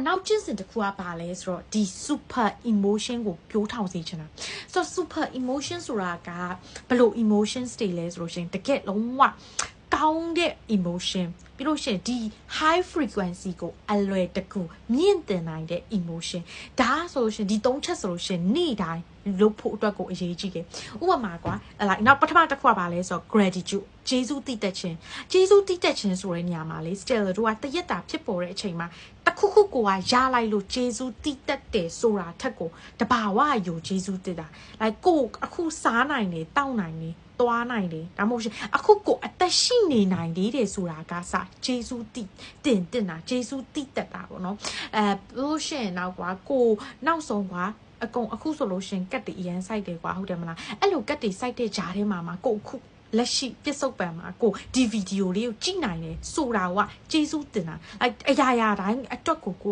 နောက်ကျင့်စဉ်တစ်ခုကပါလဲဆိုတော့ဒီ super emotion ကိုပြောထောင်စေချင်တာဆိုတော့ super emotion ဆိုတာကဘယ်လို emotions တွေလဲဆိုလို့ရှိရင်တကယ်လုံးဝကောင်းတဲ့ emotion ပြီးလို့ရှိရင်ဒီ high frequency ကိုအလွယ်တကူမြင့်တင်နိုင်တဲ့ emotion ဒါဆိုလို့ရှိရင်ဒီ၃ချက်ဆိုလို့ရှိရင်နေ့တိုင်းလုပ်ဖို့အတွက်ကိုအရေးကြီးတယ်ဥပမာကွာနောက်ပထမတစ်ခုကပါလဲဆိုတော့ gratitude ကျေးဇူးတည်တတ်ခြင်းဆိုတဲ့နေရာမှာလေ still တို့ကတရက်တာဖြစ်ပေါ်တဲ့အချိန်မှာတခုခုကိုရလိုက်လို့ကျေးဇူးတည်တတ်တယ်ဆိုတာထက်ကိုတဘာဝယူကျေးဇူးတည်တာ like ကိုအခုစားနိုင်တယ်တောက်နိုင်တယ်သွားနိုင်တယ်ဒါမှမဟုတ်အခုကိုအသက်ရှိနေနိုင်သေးတယ်ဆိုတာကစဂျေစုတင်တာဂျေစုတိတက်တာပေါ့နော်လို့ရှိရင်နောက်ကွာကိုနောက်ဆုံးကွာအကုန်အခုဆိုလို့ရှင်ကတ်တီအရန်စိုက်တယ်ကွာဟုတ်တယ်မလားအဲ့လိုကတ်တီစိုက်တဲ့ဂျားထဲမှာကိုအခုလက်ရှိပြစ်စုံပံမှာကိုဒီဗီဒီယိုလေးကိုကြည့်နိုင်တယ်ဆိုတာကဂျေစုတင်တာအရာတိုင်းအတွက်ကိုက